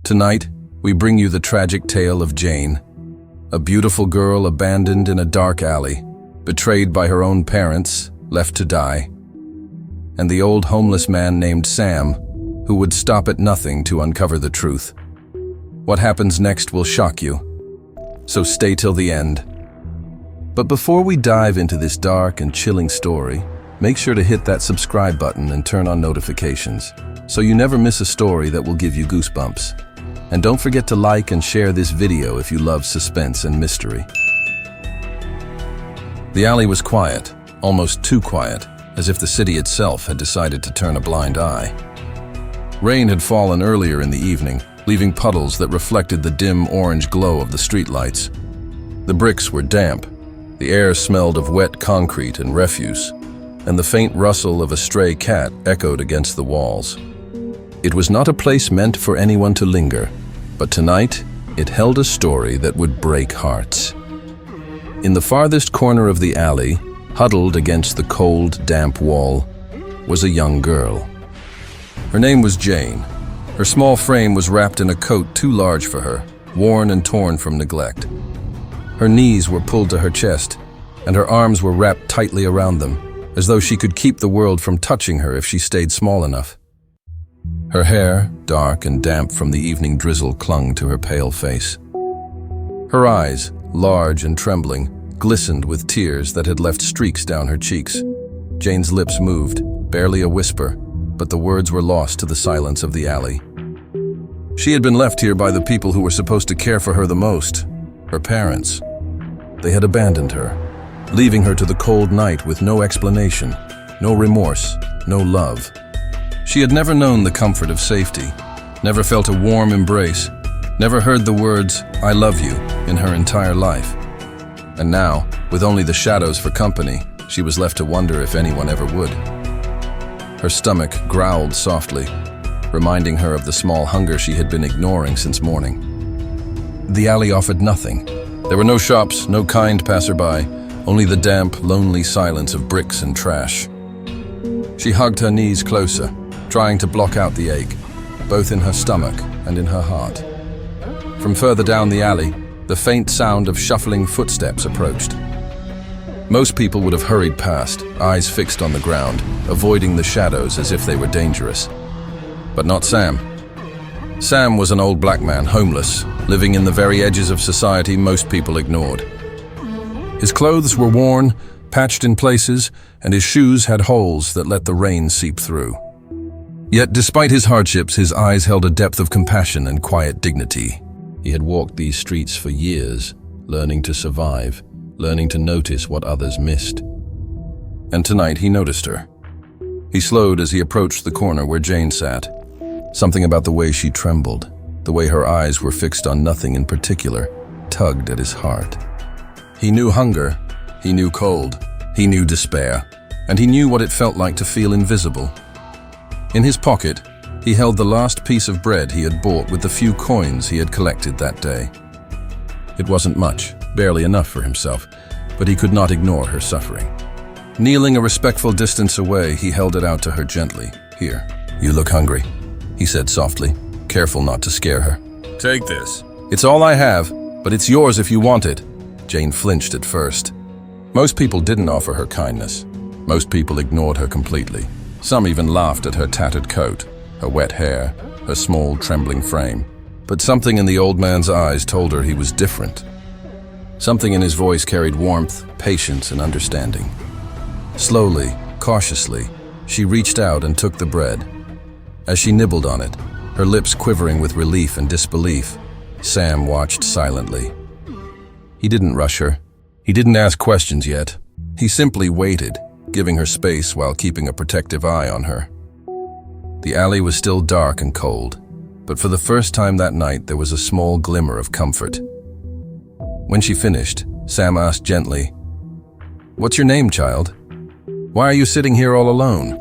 Tonight, we bring you the tragic tale of Jane, a beautiful girl abandoned in a dark alley, betrayed by her own parents, left to die, and the old homeless man named Sam, who would stop at nothing to uncover the truth. What happens next will shock you, so stay till the end. But before we dive into this dark and chilling story, make sure to hit that subscribe button and turn on notifications, so you never miss a story that will give you goosebumps. And don't forget to like and share this video if you love suspense and mystery. The alley was quiet, almost too quiet, as if the city itself had decided to turn a blind eye. Rain had fallen earlier in the evening, leaving puddles that reflected the dim orange glow of the streetlights. The bricks were damp, the air smelled of wet concrete and refuse, and the faint rustle of a stray cat echoed against the walls. It was not a place meant for anyone to linger, but tonight it held a story that would break hearts. In the farthest corner of the alley, huddled against the cold, damp wall, was a young girl. Her name was Jane. Her small frame was wrapped in a coat too large for her, worn and torn from neglect. Her knees were pulled to her chest, and her arms were wrapped tightly around them, as though she could keep the world from touching her if she stayed small enough. Her hair, dark and damp from the evening drizzle, clung to her pale face. Her eyes, large and trembling, glistened with tears that had left streaks down her cheeks. Jane's lips moved, barely a whisper, but the words were lost to the silence of the alley. She had been left here by the people who were supposed to care for her the most, her parents. They had abandoned her, leaving her to the cold night with no explanation, no remorse, no love. She had never known the comfort of safety, never felt a warm embrace, never heard the words, "I love you," in her entire life. And now, with only the shadows for company, she was left to wonder if anyone ever would. Her stomach growled softly, reminding her of the small hunger she had been ignoring since morning. The alley offered nothing. There were no shops, no kind passerby, only the damp, lonely silence of bricks and trash. She hugged her knees closer, trying to block out the ache, both in her stomach and in her heart. From further down the alley, the faint sound of shuffling footsteps approached. Most people would have hurried past, eyes fixed on the ground, avoiding the shadows as if they were dangerous. But not Sam. Sam was an old black man, homeless, living in the very edges of society most people ignored. His clothes were worn, patched in places, and his shoes had holes that let the rain seep through. Yet despite his hardships, his eyes held a depth of compassion and quiet dignity. He had walked these streets for years, learning to survive, learning to notice what others missed. And tonight he noticed her. He slowed as he approached the corner where Jane sat. Something about the way she trembled, the way her eyes were fixed on nothing in particular, tugged at his heart. He knew hunger, he knew cold, he knew despair, and he knew what it felt like to feel invisible. In his pocket, he held the last piece of bread he had bought with the few coins he had collected that day. It wasn't much, barely enough for himself, but he could not ignore her suffering. Kneeling a respectful distance away, he held it out to her gently. "Here, you look hungry," he said softly, careful not to scare her. Take this. "It's all I have, but it's yours if you want it." Jane flinched at first. Most people didn't offer her kindness. Most people ignored her completely. Some even laughed at her tattered coat, her wet hair, her small, trembling frame. But something in the old man's eyes told her he was different. Something in his voice carried warmth, patience, and understanding. Slowly, cautiously, she reached out and took the bread. As she nibbled on it, her lips quivering with relief and disbelief, Sam watched silently. He didn't rush her. He didn't ask questions yet. He simply waited, giving her space while keeping a protective eye on her. The alley was still dark and cold, but for the first time that night there was a small glimmer of comfort. When she finished, Sam asked gently, "What's your name, child? Why are you sitting here all alone?"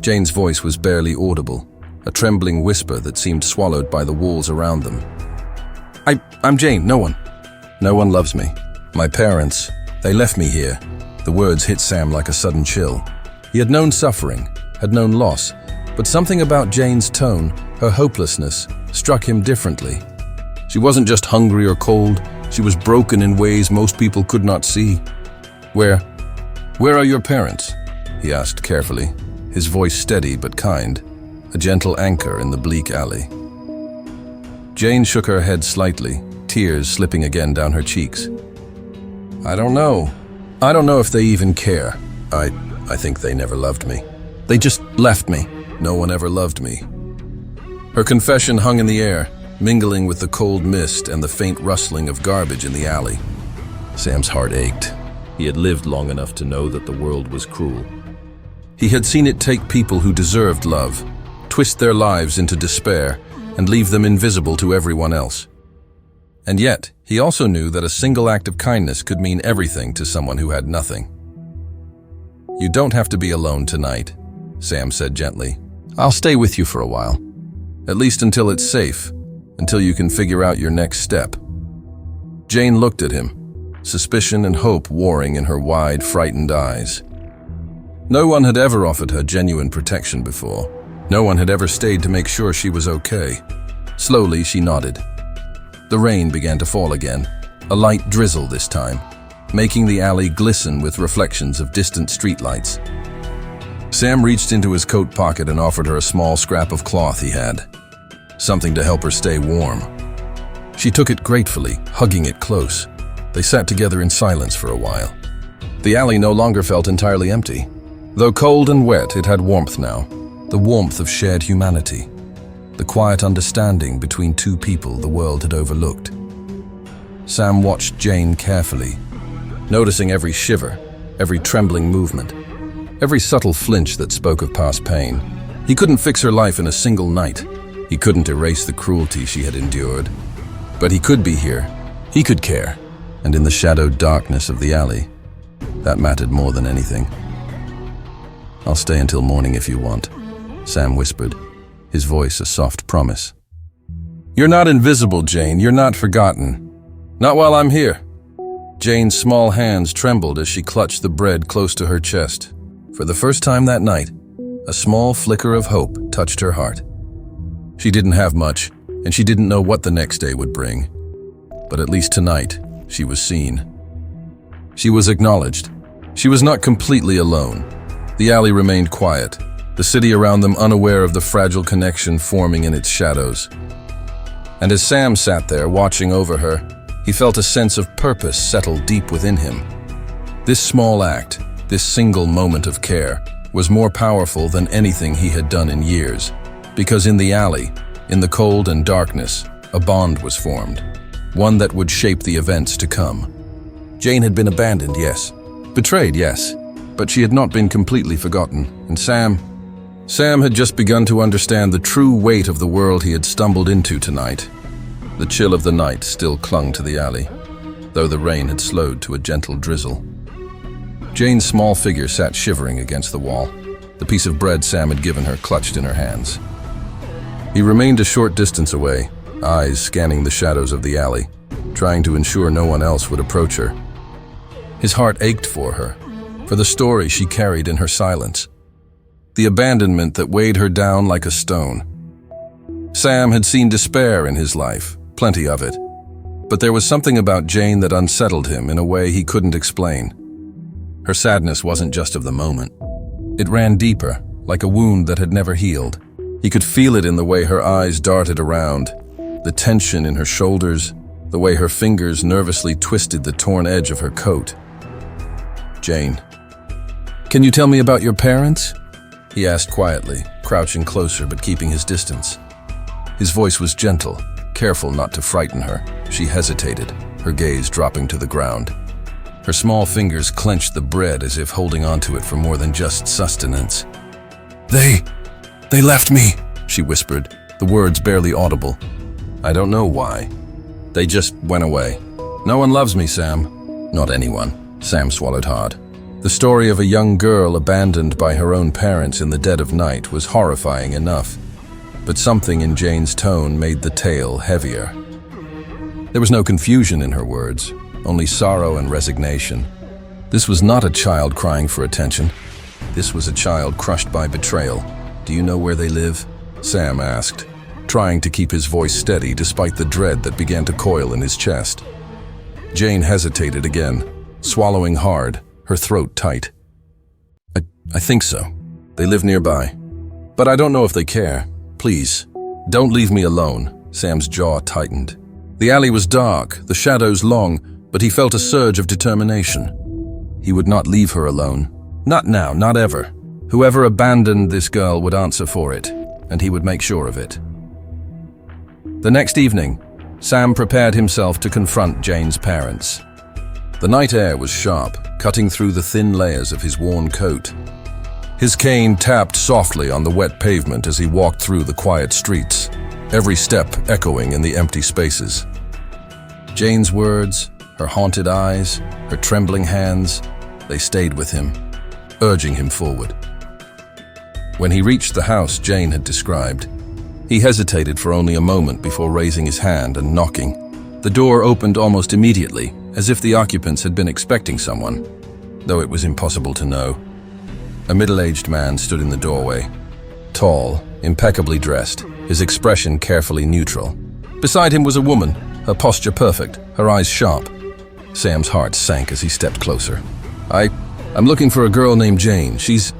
Jane's voice was barely audible, a trembling whisper that seemed swallowed by the walls around them. I'm Jane, no one loves me. My parents, they left me here." The words hit Sam like a sudden chill. He had known suffering, had known loss, But something about Jane's tone, her hopelessness, struck him differently. She wasn't just hungry or cold, she was broken in ways most people could not see. Where are your parents?" he asked carefully, his voice steady but kind, a gentle anchor in the bleak alley. Jane shook her head slightly, tears slipping again down her cheeks. I don't know if they even care. I think they never loved me. They just left me. No one ever loved me." Her confession hung in the air, mingling with the cold mist and the faint rustling of garbage in the alley. Sam's heart ached. He had lived long enough to know that the world was cruel. He had seen it take people who deserved love, twist their lives into despair, and leave them invisible to everyone else. And yet, he also knew that a single act of kindness could mean everything to someone who had nothing. "You don't have to be alone tonight," Sam said gently. "I'll stay with you for a while. At least until it's safe, until you can figure out your next step." Jane looked at him, suspicion and hope warring in her wide, frightened eyes. No one had ever offered her genuine protection before. No one had ever stayed to make sure she was okay. Slowly, she nodded. The rain began to fall again, a light drizzle this time, making the alley glisten with reflections of distant streetlights. Sam reached into his coat pocket and offered her a small scrap of cloth he had, something to help her stay warm. She took it gratefully, hugging it close. They sat together in silence for a while. The alley no longer felt entirely empty. Though cold and wet, it had warmth now, the warmth of shared humanity, the quiet understanding between two people the world had overlooked. Sam watched Jane carefully, noticing every shiver, every trembling movement, every subtle flinch that spoke of past pain. He couldn't fix her life in a single night. He couldn't erase the cruelty she had endured. But he could be here. He could care. And in the shadowed darkness of the alley, that mattered more than anything. "I'll stay until morning if you want," Sam whispered, his voice a soft promise. "You're not invisible, Jane. You're not forgotten. Not while I'm here." Jane's small hands trembled as she clutched the bread close to her chest. For the first time that night, a small flicker of hope touched her heart. She didn't have much, and she didn't know what the next day would bring. But at least tonight, she was seen. She was acknowledged. She was not completely alone. The alley remained quiet, the city around them unaware of the fragile connection forming in its shadows. And as Sam sat there watching over her, he felt a sense of purpose settle deep within him. This small act, this single moment of care, was more powerful than anything he had done in years, because in the alley, in the cold and darkness, a bond was formed, one that would shape the events to come. Jane had been abandoned, yes. Betrayed, yes. But she had not been completely forgotten, and Sam had just begun to understand the true weight of the world he had stumbled into tonight. The chill of the night still clung to the alley, though the rain had slowed to a gentle drizzle. Jane's small figure sat shivering against the wall, the piece of bread Sam had given her clutched in her hands. He remained a short distance away, eyes scanning the shadows of the alley, trying to ensure no one else would approach her. His heart ached for her, for the story she carried in her silence, the abandonment that weighed her down like a stone. Sam had seen despair in his life, plenty of it, but there was something about Jane that unsettled him in a way he couldn't explain. Her sadness wasn't just of the moment. It ran deeper, like a wound that had never healed. He could feel it in the way her eyes darted around, the tension in her shoulders, the way her fingers nervously twisted the torn edge of her coat. "Jane, can you tell me about your parents?" he asked quietly, crouching closer but keeping his distance. His voice was gentle, careful not to frighten her. She hesitated, her gaze dropping to the ground. Her small fingers clenched the bread as if holding onto it for more than just sustenance. They left me," she whispered, the words barely audible. "I don't know why. They just went away. No one loves me, Sam." "Not anyone," Sam swallowed hard. The story of a young girl abandoned by her own parents in the dead of night was horrifying enough, but something in Jane's tone made the tale heavier. There was no confusion in her words, only sorrow and resignation. This was not a child crying for attention. This was a child crushed by betrayal, Do you know where they live? Sam asked, trying to keep his voice steady despite the dread that began to coil in his chest. Jane hesitated again, swallowing hard, her throat tight. I think so. They live nearby. But I don't know if they care. Please, don't leave me alone. Sam's jaw tightened. The alley was dark, the shadows long, but he felt a surge of determination. He would not leave her alone. Not now, not ever. Whoever abandoned this girl would answer for it, and he would make sure of it. The next evening, Sam prepared himself to confront Jane's parents. The night air was sharp, cutting through the thin layers of his worn coat. His cane tapped softly on the wet pavement as he walked through the quiet streets, every step echoing in the empty spaces. Jane's words, her haunted eyes, her trembling hands, they stayed with him, urging him forward. When he reached the house Jane had described, he hesitated for only a moment before raising his hand and knocking. The door opened almost immediately, as if the occupants had been expecting someone, though it was impossible to know. A middle-aged man stood in the doorway, tall, impeccably dressed, his expression carefully neutral. Beside him was a woman, her posture perfect, her eyes sharp. Sam's heart sank as he stepped closer. I'm looking for a girl named Jane. She's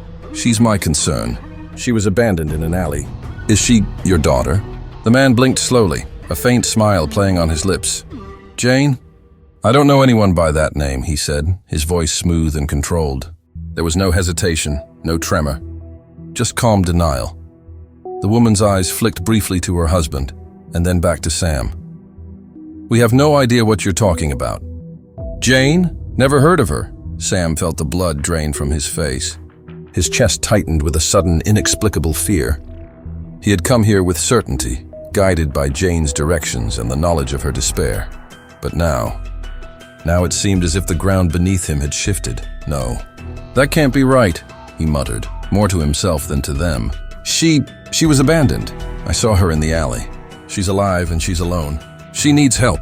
my concern. She was abandoned in an alley. Is she your daughter? The man blinked slowly, a faint smile playing on his lips. Jane? I don't know anyone by that name, he said, his voice smooth and controlled. There was no hesitation, no tremor, just calm denial. The woman's eyes flicked briefly to her husband, and then back to Sam. We have no idea what you're talking about. Jane? Never heard of her. Sam felt the blood drain from his face. His chest tightened with a sudden, inexplicable fear. He had come here with certainty, guided by Jane's directions and the knowledge of her despair. But now it seemed as if the ground beneath him had shifted. No. That can't be right, he muttered, more to himself than to them. She was abandoned. I saw her in the alley. She's alive and she's alone. She needs help.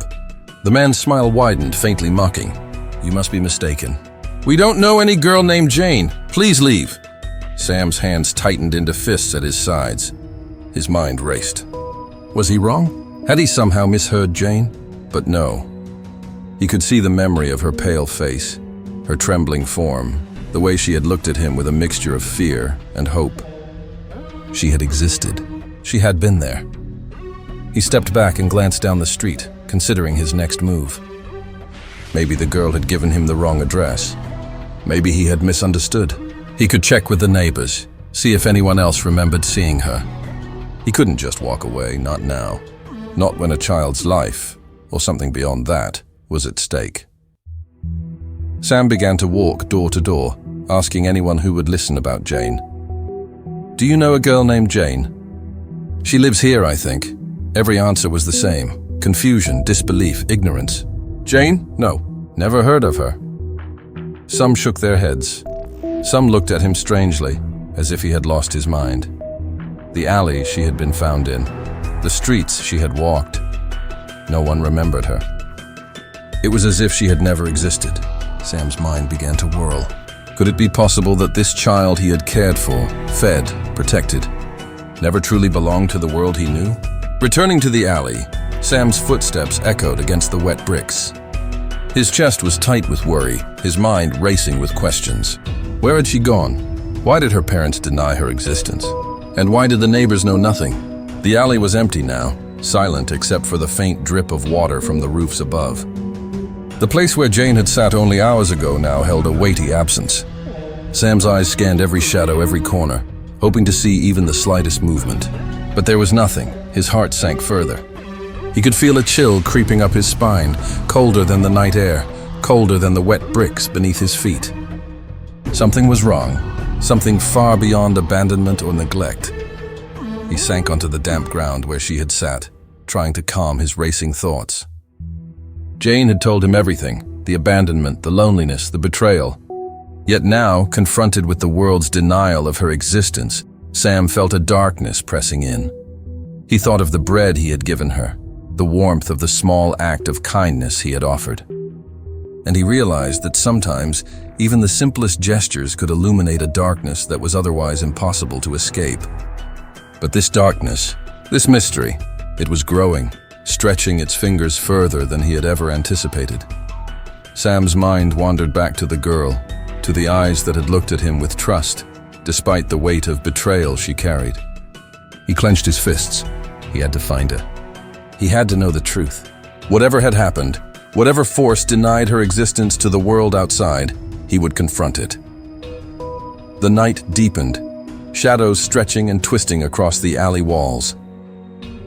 The man's smile widened, faintly mocking. You must be mistaken. We don't know any girl named Jane. Please leave. Sam's hands tightened into fists at his sides. His mind raced. Was he wrong? Had he somehow misheard Jane? But no. He could see the memory of her pale face, her trembling form, the way she had looked at him with a mixture of fear and hope. She had existed. She had been there. He stepped back and glanced down the street, considering his next move. Maybe the girl had given him the wrong address. Maybe he had misunderstood. He could check with the neighbors, see if anyone else remembered seeing her. He couldn't just walk away, not now. Not when a child's life, or something beyond that, was at stake. Sam began to walk door to door, asking anyone who would listen about Jane. Do you know a girl named Jane? She lives here, I think. Every answer was the same. Confusion, disbelief, ignorance. Jane? No, never heard of her. Some shook their heads. Some looked at him strangely, as if he had lost his mind. The alley she had been found in, the streets she had walked. No one remembered her. It was as if she had never existed. Sam's mind began to whirl. Could it be possible that this child he had cared for, fed, protected, never truly belonged to the world he knew? Returning to the alley, Sam's footsteps echoed against the wet bricks. His chest was tight with worry, his mind racing with questions. Where had she gone? Why did her parents deny her existence? And why did the neighbors know nothing? The alley was empty now, silent except for the faint drip of water from the roofs above. The place where Jane had sat only hours ago now held a weighty absence. Sam's eyes scanned every shadow, every corner, hoping to see even the slightest movement. But there was nothing. His heart sank further. He could feel a chill creeping up his spine, colder than the night air, colder than the wet bricks beneath his feet. Something was wrong, something far beyond abandonment or neglect. He sank onto the damp ground where she had sat, trying to calm his racing thoughts. Jane had told him everything, the abandonment, the loneliness, the betrayal. Yet now, confronted with the world's denial of her existence, Sam felt a darkness pressing in. He thought of the bread he had given her, the warmth of the small act of kindness he had offered. And he realized that sometimes even the simplest gestures could illuminate a darkness that was otherwise impossible to escape. But this darkness, this mystery, it was growing, stretching its fingers further than he had ever anticipated. Sam's mind wandered back to the girl, to the eyes that had looked at him with trust, despite the weight of betrayal she carried. He clenched his fists. He had to find her. He had to know the truth. Whatever had happened, whatever force denied her existence to the world outside, he would confront it. The night deepened, shadows stretching and twisting across the alley walls.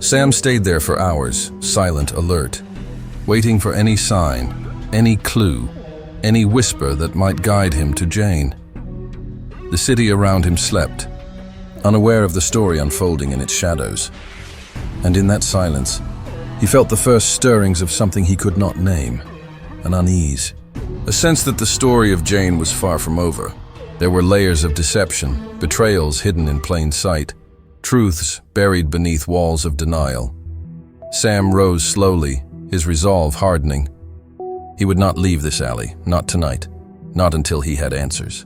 Sam stayed there for hours, silent, alert, waiting for any sign, any clue, any whisper that might guide him to Jane. The city around him slept, unaware of the story unfolding in its shadows. And in that silence, he felt the first stirrings of something he could not name, an unease, a sense that the story of Jane was far from over. There were layers of deception, betrayals hidden in plain sight, truths buried beneath walls of denial. Sam rose slowly, his resolve hardening. He would not leave this alley, not tonight, not until he had answers.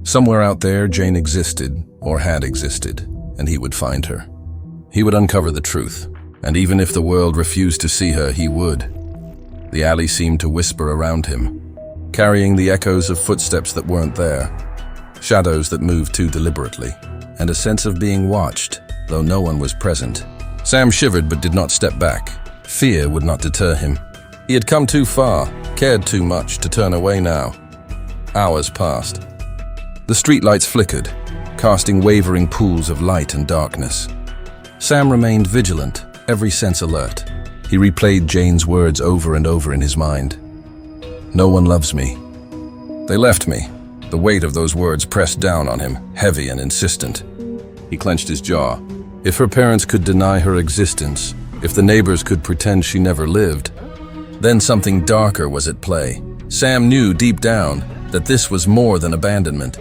Somewhere out there, Jane existed, or had existed, and he would find her. He would uncover the truth, and even if the world refused to see her, he would. The alley seemed to whisper around him, carrying the echoes of footsteps that weren't there, shadows that moved too deliberately, and a sense of being watched, though no one was present. Sam shivered but did not step back. Fear would not deter him. He had come too far, cared too much to turn away now. Hours passed. The streetlights flickered, casting wavering pools of light and darkness. Sam remained vigilant, every sense alert. He replayed Jane's words over and over in his mind. "No one loves me. They left me." The weight of those words pressed down on him, heavy and insistent. He clenched his jaw. If her parents could deny her existence, if the neighbors could pretend she never lived, then something darker was at play. Sam knew deep down that this was more than abandonment,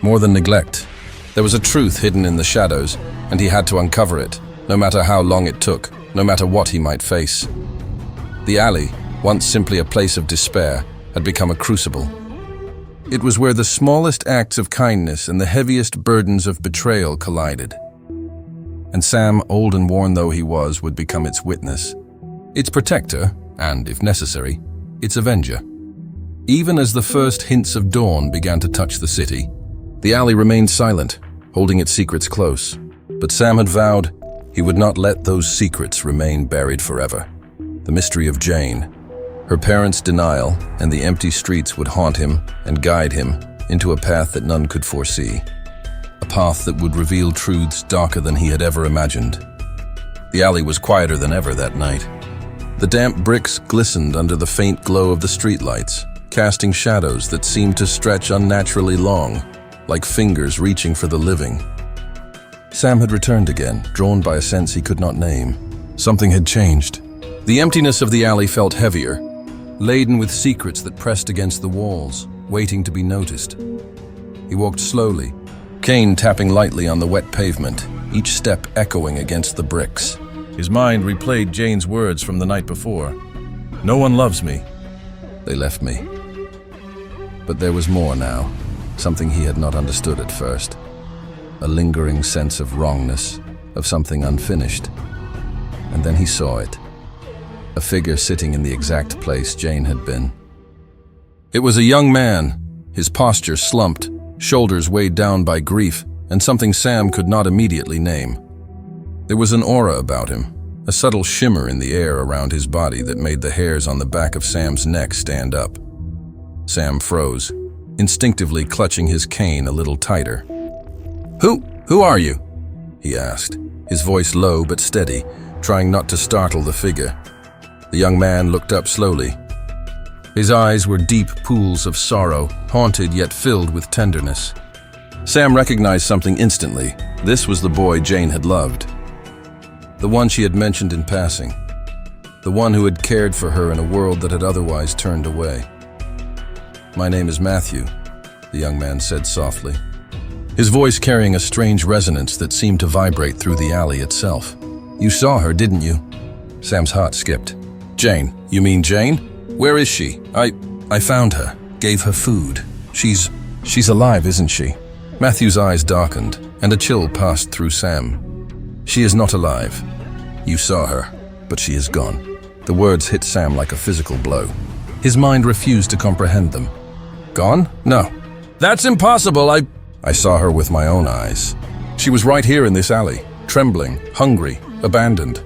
more than neglect. There was a truth hidden in the shadows, and he had to uncover it, no matter how long it took, no matter what he might face. The alley, once simply a place of despair, had become a crucible. It was where the smallest acts of kindness and the heaviest burdens of betrayal collided. And Sam, old and worn though he was, would become its witness, its protector, and, if necessary, its avenger. Even as the first hints of dawn began to touch the city, the alley remained silent, holding its secrets close. But Sam had vowed he would not let those secrets remain buried forever. The mystery of Jane, her parents' denial, and the empty streets would haunt him and guide him into a path that none could foresee. A path that would reveal truths darker than he had ever imagined. The alley was quieter than ever that night. The damp bricks glistened under the faint glow of the streetlights, casting shadows that seemed to stretch unnaturally long, like fingers reaching for the living. Sam had returned again, drawn by a sense he could not name. Something had changed. The emptiness of the alley felt heavier, laden with secrets that pressed against the walls, waiting to be noticed. He walked slowly, cane tapping lightly on the wet pavement, each step echoing against the bricks. His mind replayed Jane's words from the night before. "No one loves me. They left me." But there was more now, something he had not understood at first. A lingering sense of wrongness, of something unfinished. And then he saw it. A figure sitting in the exact place Jane had been. It was a young man, his posture slumped, shoulders weighed down by grief, and something Sam could not immediately name. There was an aura about him, a subtle shimmer in the air around his body that made the hairs on the back of Sam's neck stand up. Sam froze, instinctively clutching his cane a little tighter. Who are you?" he asked, his voice low but steady, trying not to startle the figure. The young man looked up slowly. His eyes were deep pools of sorrow, haunted yet filled with tenderness. Sam recognized something instantly. This was the boy Jane had loved. The one she had mentioned in passing. The one who had cared for her in a world that had otherwise turned away. "My name is Mathew," the young man said softly, his voice carrying a strange resonance that seemed to vibrate through the alley itself. "You saw her, didn't you?" Sam's heart skipped. "Jane? You mean Jane? Where is she? I found her, gave her food. She's alive, isn't she?" Matthew's eyes darkened. and a chill passed through Sam. She is not alive. You saw her, but she is gone. The words hit Sam like a physical blow. His mind refused to comprehend them. Gone? No. That's impossible. I saw her with my own eyes. She was right here in this alley, trembling, hungry, abandoned.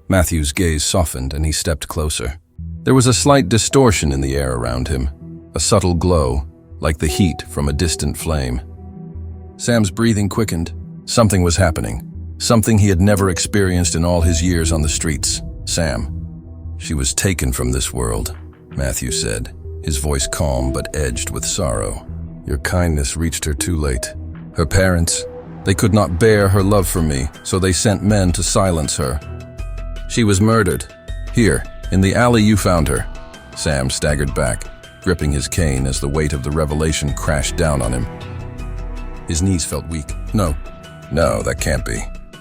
Matthew's gaze softened and he stepped closer. There was a slight distortion in the air around him, a subtle glow, like the heat from a distant flame. Sam's breathing quickened. Something was happening, something he had never experienced in all his years on the streets. Sam. She was taken from this world, Mathew said, his voice calm but edged with sorrow. Your kindness reached her too late. Her parents, they could not bear her love for me, so they sent men to silence her. She was murdered. Here, in the alley you found her. Sam staggered back, gripping his cane as the weight of the revelation crashed down on him. His knees felt weak. No, that can't be.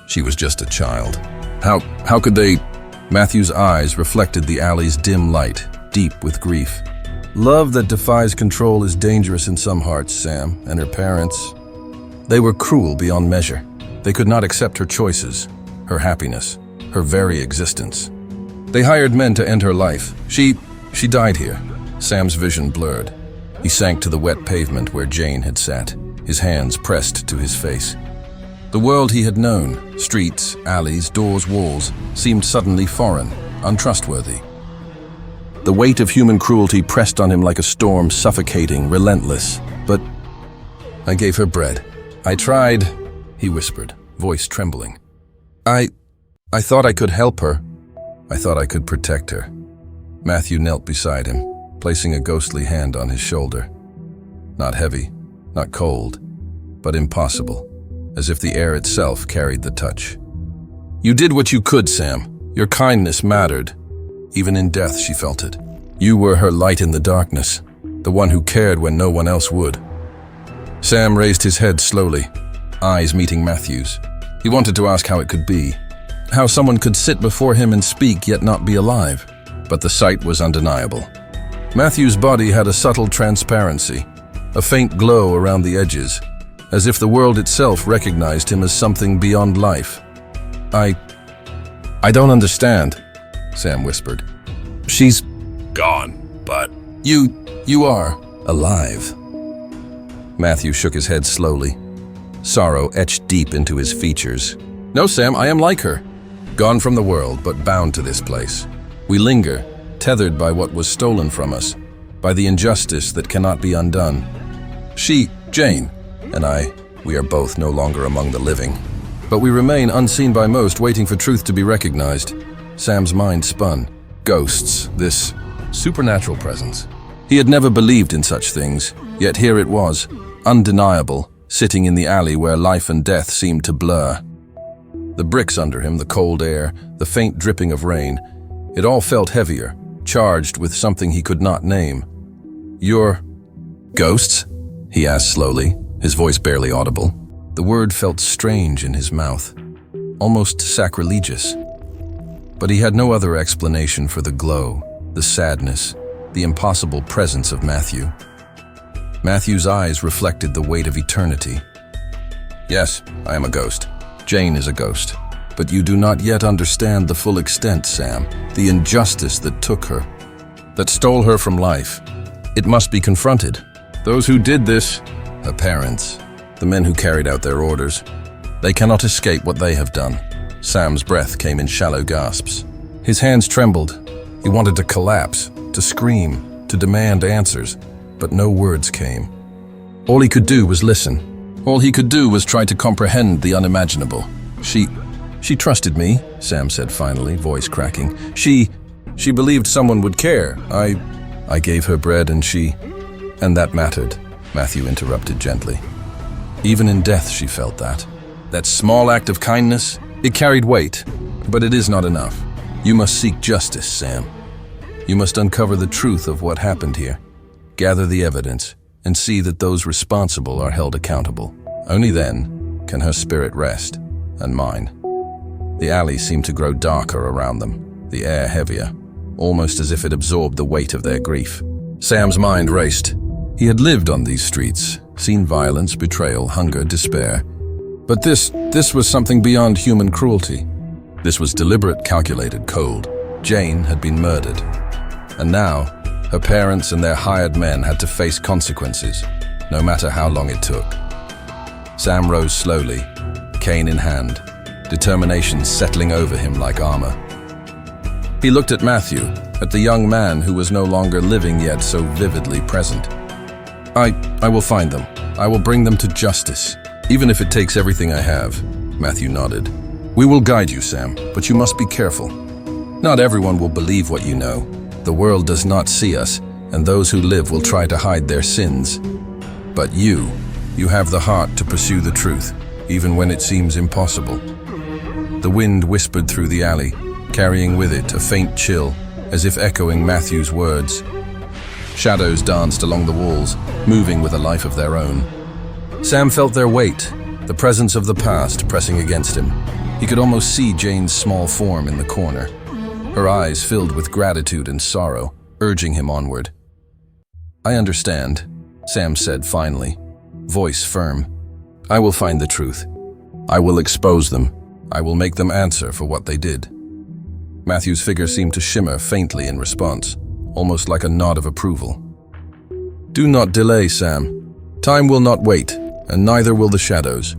She was just a child. How could they? Matthew's eyes reflected the alley's dim light, deep with grief. Love that defies control is dangerous in some hearts, Sam, and her parents. They were cruel beyond measure. They could not accept her choices, her happiness, her very existence. They hired men to end her life. She died here. Sam's vision blurred. He sank to the wet pavement where Jane had sat, his hands pressed to his face. The world he had known, streets, alleys, doors, walls, seemed suddenly foreign, untrustworthy. The weight of human cruelty pressed on him like a storm, suffocating, relentless. But I gave her bread. I tried, he whispered, voice trembling. I thought I could help her. I thought I could protect her. Mathew knelt beside him, placing a ghostly hand on his shoulder. Not heavy, not cold, but impossible, as if the air itself carried the touch. You did what you could, Sam. Your kindness mattered. Even in death, she felt it. You were her light in the darkness, the one who cared when no one else would. Sam raised his head slowly, eyes meeting Mathew's. He wanted to ask how it could be, how someone could sit before him and speak yet not be alive, but the sight was undeniable. Mathew's body had a subtle transparency, a faint glow around the edges, as if the world itself recognized him as something beyond life. I don't understand, Sam whispered. She's gone, but you are alive. Mathew shook his head slowly. Sorrow etched deep into his features. No, Sam, I am like her. Gone from the world, but bound to this place. We linger, tethered by what was stolen from us, by the injustice that cannot be undone. She, Jane, and I, we are both no longer among the living. But we remain unseen by most, waiting for truth to be recognized. Sam's mind spun. Ghosts, this supernatural presence. He had never believed in such things, yet here it was, undeniable, sitting in the alley where life and death seemed to blur. The bricks under him, the cold air, the faint dripping of rain, it all felt heavier, charged with something he could not name. You're ghosts? He asked slowly, his voice barely audible. The word felt strange in his mouth, almost sacrilegious. But he had no other explanation for the glow, the sadness, the impossible presence of Mathew. Mathew's eyes reflected the weight of eternity. Yes, I am a ghost. Jane is a ghost. But you do not yet understand the full extent, Sam, the injustice that took her, that stole her from life. It must be confronted. Those who did this, her parents, the men who carried out their orders, they cannot escape what they have done. Sam's breath came in shallow gasps. His hands trembled. He wanted to collapse, to scream, to demand answers, but no words came. All he could do was listen. All he could do was try to comprehend the unimaginable. She trusted me, Sam said finally, voice cracking. She believed someone would care. I gave her bread and that mattered, Mathew interrupted gently. Even in death she felt that. That small act of kindness, it carried weight, but it is not enough. You must seek justice, Sam. You must uncover the truth of what happened here, gather the evidence, and see that those responsible are held accountable. Only then can her spirit rest, and mine. The alley seemed to grow darker around them, the air heavier, almost as if it absorbed the weight of their grief. Sam's mind raced. He had lived on these streets, seen violence, betrayal, hunger, despair. But this was something beyond human cruelty. This was deliberate, calculated, cold. Jane had been murdered. And now, her parents and their hired men had to face consequences, no matter how long it took. Sam rose slowly, cane in hand, determination settling over him like armor. He looked at Mathew, at the young man who was no longer living yet so vividly present. I will find them. I will bring them to justice, even if it takes everything I have, Mathew nodded. We will guide you, Sam, but you must be careful. Not everyone will believe what you know. The world does not see us, and those who live will try to hide their sins. But you have the heart to pursue the truth, even when it seems impossible. The wind whispered through the alley, carrying with it a faint chill, as if echoing Mathew's words. Shadows danced along the walls, moving with a life of their own. Sam felt their weight, the presence of the past pressing against him. He could almost see Jane's small form in the corner, her eyes filled with gratitude and sorrow, urging him onward. I understand, Sam said finally, voice firm. I will find the truth. I will expose them. I will make them answer for what they did. Mathew's figure seemed to shimmer faintly in response, almost like a nod of approval. Do not delay, Sam. Time will not wait, and neither will the shadows.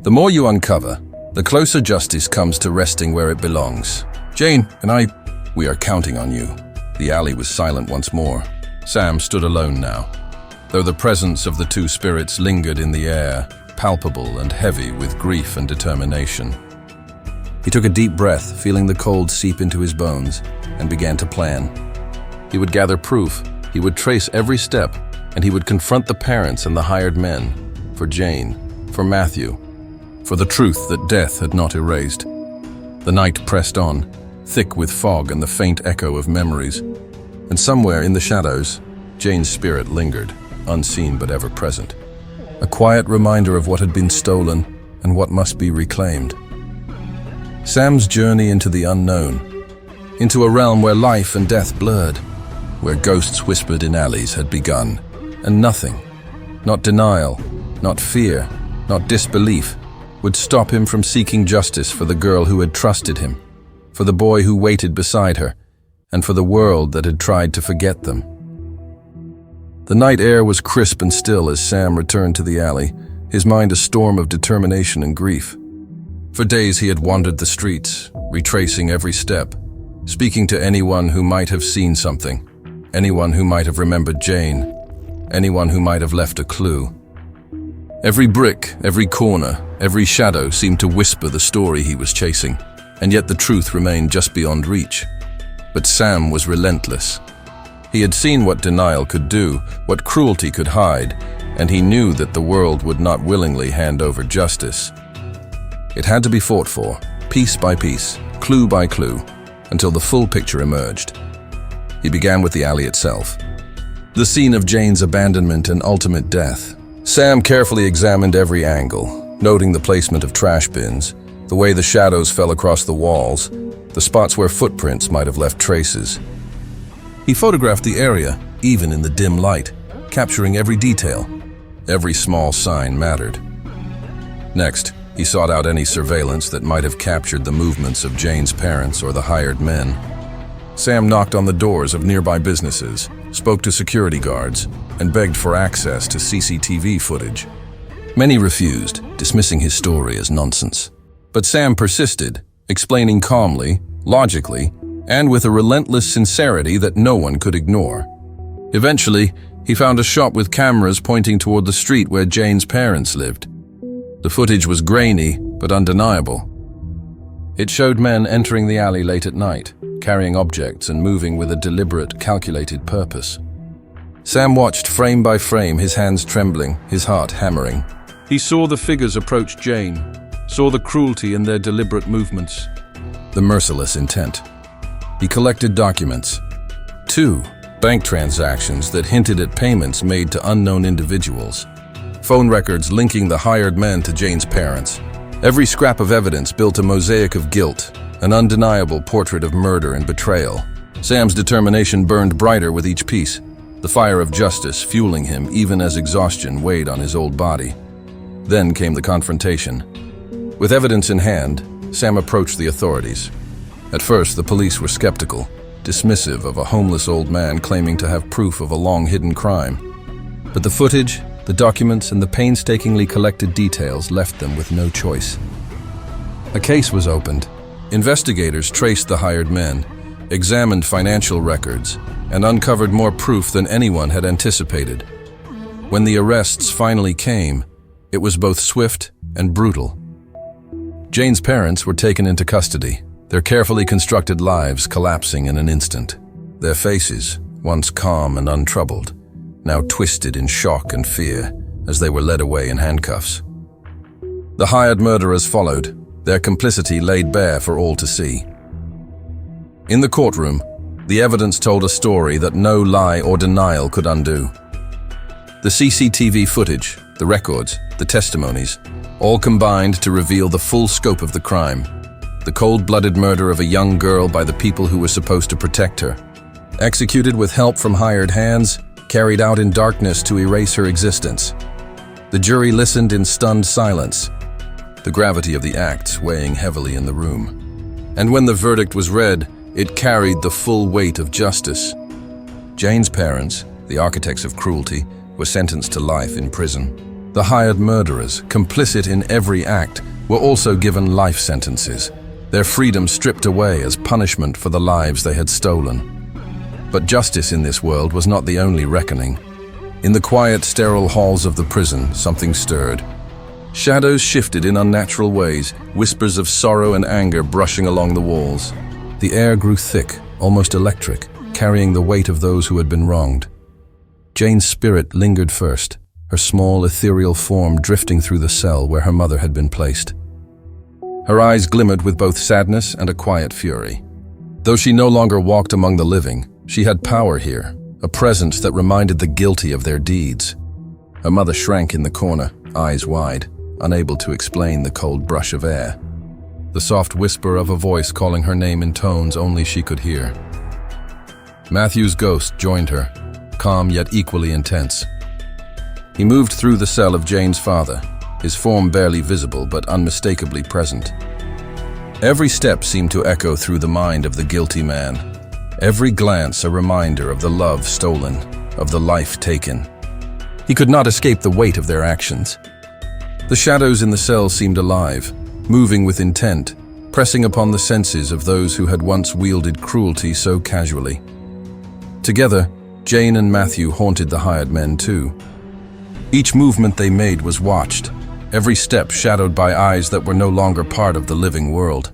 The more you uncover, the closer justice comes to resting where it belongs. Jane and we are counting on you. The alley was silent once more. Sam stood alone now, though the presence of the two spirits lingered in the air, palpable and heavy with grief and determination. He took a deep breath, feeling the cold seep into his bones, and began to plan. He would gather proof, he would trace every step, and he would confront the parents and the hired men, for Jane, for Mathew, for the truth that death had not erased. The night pressed on, thick with fog and the faint echo of memories, and somewhere in the shadows, Jane's spirit lingered, unseen but ever present. A quiet reminder of what had been stolen and what must be reclaimed. Sam's journey into the unknown, into a realm where life and death blurred, where ghosts whispered in alleys had begun, and nothing, not denial, not fear, not disbelief, would stop him from seeking justice for the girl who had trusted him, for the boy who waited beside her, and for the world that had tried to forget them. The night air was crisp and still as Sam returned to the alley, his mind a storm of determination and grief. For days he had wandered the streets, retracing every step, speaking to anyone who might have seen something, anyone who might have remembered Jane, anyone who might have left a clue. Every brick, every corner, every shadow seemed to whisper the story he was chasing, and yet the truth remained just beyond reach. But Sam was relentless. He had seen what denial could do, what cruelty could hide, and he knew that the world would not willingly hand over justice. It had to be fought for, piece by piece, clue by clue, until the full picture emerged. He began with the alley itself, the scene of Jane's abandonment and ultimate death. Sam carefully examined every angle, noting the placement of trash bins, the way the shadows fell across the walls, the spots where footprints might have left traces. He photographed the area, even in the dim light, capturing every detail. Every small sign mattered. Next, he sought out any surveillance that might have captured the movements of Jane's parents or the hired men. Sam knocked on the doors of nearby businesses, spoke to security guards, and begged for access to CCTV footage. Many refused, dismissing his story as nonsense. But Sam persisted, explaining calmly, logically, and with a relentless sincerity that no one could ignore. Eventually, he found a shop with cameras pointing toward the street where Jane's parents lived. The footage was grainy, but undeniable. It showed men entering the alley late at night, carrying objects and moving with a deliberate, calculated purpose. Sam watched frame by frame, his hands trembling, his heart hammering. He saw the figures approach Jane, saw the cruelty in their deliberate movements, the merciless intent. He collected documents. 2 bank transactions that hinted at payments made to unknown individuals. Phone records linking the hired men to Jane's parents. Every scrap of evidence built a mosaic of guilt, an undeniable portrait of murder and betrayal. Sam's determination burned brighter with each piece. the fire of justice fueling him even as exhaustion weighed on his old body. Then came the confrontation. With evidence in hand, Sam approached the authorities. At first, the police were skeptical, dismissive of a homeless old man claiming to have proof of a long-hidden crime. But the footage, the documents, and the painstakingly collected details left them with no choice. A case was opened. Investigators traced the hired men, examined financial records, and uncovered more proof than anyone had anticipated. When the arrests finally came, it was both swift and brutal. Jane's parents were taken into custody, their carefully constructed lives collapsing in an instant. Their faces, once calm and untroubled, now twisted in shock and fear as they were led away in handcuffs. The hired murderers followed, their complicity laid bare for all to see. In the courtroom, the evidence told a story that no lie or denial could undo. The CCTV footage, the records, the testimonies, all combined to reveal the full scope of the crime. The cold-blooded murder of a young girl by the people who were supposed to protect her. Executed with help from hired hands, carried out in darkness to erase her existence. The jury listened in stunned silence, the gravity of the acts weighing heavily in the room. And when the verdict was read, it carried the full weight of justice. Jane's parents, the architects of cruelty, were sentenced to life in prison. The hired murderers, complicit in every act, were also given life sentences, their freedom stripped away as punishment for the lives they had stolen. But justice in this world was not the only reckoning. In the quiet, sterile halls of the prison, something stirred. Shadows shifted in unnatural ways, whispers of sorrow and anger brushing along the walls. The air grew thick, almost electric, carrying the weight of those who had been wronged. Jane's spirit lingered first, her small, ethereal form drifting through the cell where her mother had been placed. Her eyes glimmered with both sadness and a quiet fury. Though she no longer walked among the living, she had power here, a presence that reminded the guilty of their deeds. Her mother shrank in the corner, eyes wide, unable to explain the cold brush of air. The soft whisper of a voice calling her name in tones only she could hear. Mathew's ghost joined her, calm yet equally intense. He moved through the cell of Jane's father, his form barely visible but unmistakably present. Every step seemed to echo through the mind of the guilty man, every glance a reminder of the love stolen, of the life taken. He could not escape the weight of their actions. The shadows in the cell seemed alive, moving with intent, pressing upon the senses of those who had once wielded cruelty so casually. Together, Jane and Mathew haunted the hired men too. Each movement they made was watched, every step shadowed by eyes that were no longer part of the living world.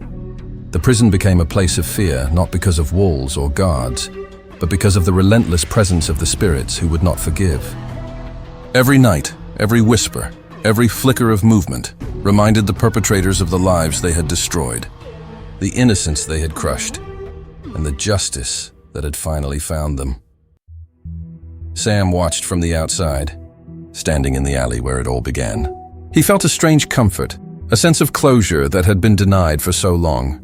The prison became a place of fear, not because of walls or guards, but because of the relentless presence of the spirits who would not forgive. Every night, every whisper, every flicker of movement reminded the perpetrators of the lives they had destroyed, the innocence they had crushed, and the justice that had finally found them. Sam watched from the outside, standing in the alley where it all began. He felt a strange comfort, a sense of closure that had been denied for so long.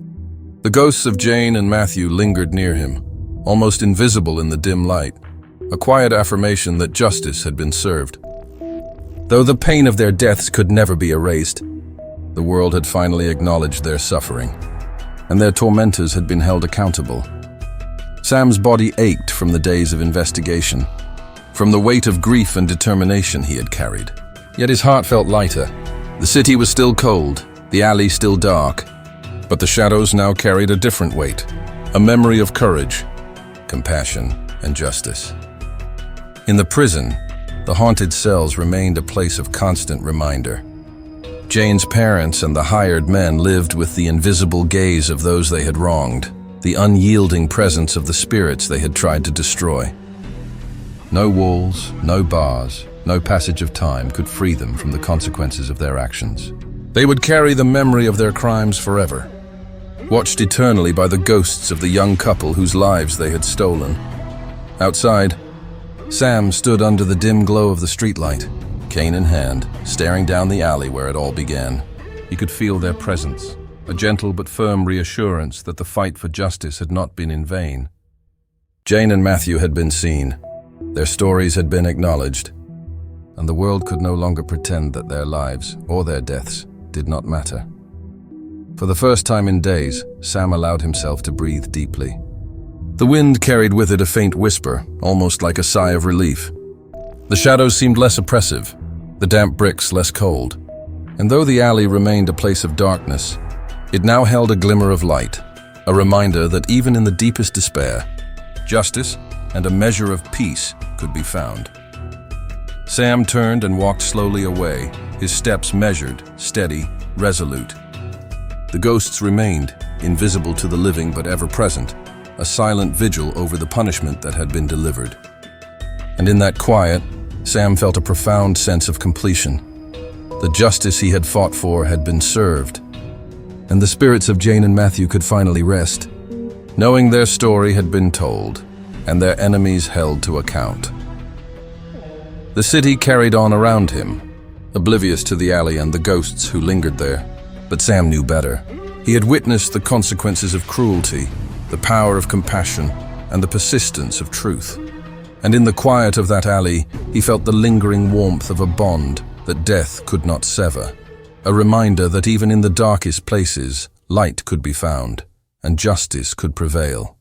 The ghosts of Jane and Mathew lingered near him, almost invisible in the dim light, a quiet affirmation that justice had been served. Though the pain of their deaths could never be erased, the world had finally acknowledged their suffering, and their tormentors had been held accountable. Sam's body ached from the days of investigation, from the weight of grief and determination he had carried. Yet his heart felt lighter. The city was still cold, the alley still dark, but the shadows now carried a different weight, a memory of courage, compassion, and justice. In the prison, the haunted cells remained a place of constant reminder. Jane's parents and the hired men lived with the invisible gaze of those they had wronged, the unyielding presence of the spirits they had tried to destroy. No walls, no bars, no passage of time could free them from the consequences of their actions. They would carry the memory of their crimes forever, watched eternally by the ghosts of the young couple whose lives they had stolen. Outside, Sam stood under the dim glow of the streetlight, cane in hand, staring down the alley where it all began. He could feel their presence, a gentle but firm reassurance that the fight for justice had not been in vain. Jane and Mathew had been seen, Their stories had been acknowledged, and the world could no longer pretend that their lives or their deaths did not matter. For the first time in days, Sam allowed himself to breathe deeply. The wind carried with it a faint whisper, almost like a sigh of relief. The shadows seemed less oppressive, the damp bricks less cold. And though the alley remained a place of darkness, it now held a glimmer of light, a reminder that even in the deepest despair, justice and a measure of peace could be found. Sam turned and walked slowly away, his steps measured, steady, resolute. The ghosts remained, invisible to the living but ever present, a silent vigil over the punishment that had been delivered. And in that quiet, Sam felt a profound sense of completion. The justice he had fought for had been served, and the spirits of Jane and Mathew could finally rest, knowing their story had been told, and their enemies held to account. The city carried on around him, oblivious to the alley and the ghosts who lingered there. But Sam knew better. He had witnessed the consequences of cruelty, the power of compassion, and the persistence of truth. And in the quiet of that alley, he felt the lingering warmth of a bond that death could not sever. A reminder that even in the darkest places, light could be found, and justice could prevail.